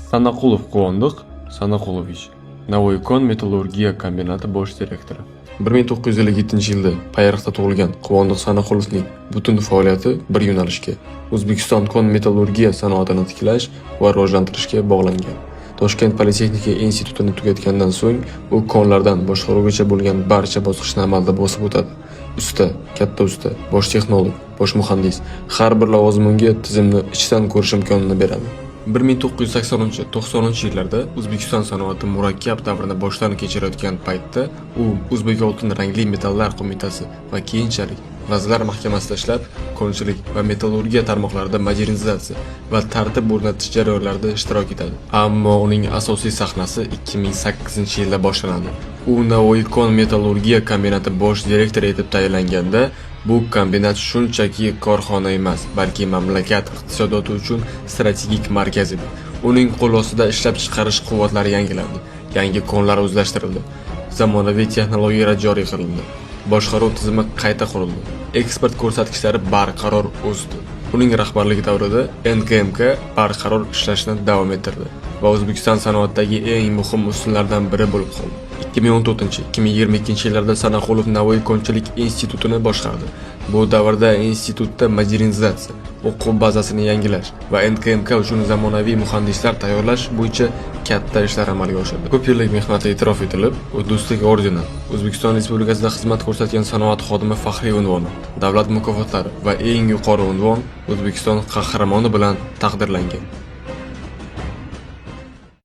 Sanaqulov Quvondiq Sanaqulovich, Navoiy metallurgiya kombinati bosh direktori. 1957-yilda Payariqda tug'ilgan Quvondiq Sanaqulovning butun faoliyati bir yo'nalishga, O'zbekiston kon metallurgiya sanoatini tiklash va rivojlantirishga bog'langan. Toshkent Politexnika institutini tugatgandan so'ng u konlardan boshqaruvgacha bo'lgan barcha bosqichni amalda bosib o'tadi. Usta, katta usta, bosh texnolog, bosh muhandis har bir lavozimga tizimni ichdan ko'rish imkonini beradi. 1980-90 yillarda O'zbekiston sanoati murakkab davrini boshdan kechirayotgan paytda u O'zbek oltin rangli metallar qo'mitasi va keyinchalik Vazirlar Mahkamasida ishlab, konchilik va metallurgiya tarmoqlarida modernizatsiya va tartib o'rnatish jarayonlarida ishtirok etadi. Ammo uning asosiy sahnasi 2008-yilda boshlanadi. U Navoiy metallurgiya kombinati bosh direktori etib tayinlanganda, bu kombinat shunchaki korxona emas, balki mamlakat iqtisodiyoti uchun strategik markaz edi. Uning qo'l ostida ishlab chiqarish quvvatlari yangilandi, yangi konlar o'zlashtirildi, zamonaviy texnologiyalar joriy qilindi, boshqaruv tizimi qayta qurildi, eksport ko'rsatkichlari barqaror o'sdi. Uning rahbarligi davrida NKMK barqaror ishlashni davom ettirdi va O'zbekiston sanoatidagi eng muhim ustunlardan biri bo'lib qoldi. 2014-2022 yillarda Sanaqulov Navoiy konchilik institutini boshqardi. Bu davrda institutda modernizatsiya, o'quv bazasini yangilash va NKMK uchun zamonaviy muhandislar tayyorlash bo'yicha katta ishlar amalga oshirdi. Ko'p yillik mehnati e'tirof etilib, u Do'stlik ordeni, O'zbekiston Respublikasida xizmat ko'rsatgan sanoat xodimi faxriy unvoni, davlat mukofotlari va eng yuqori unvon O'zbekiston qahramoni bilan taqdirlangan.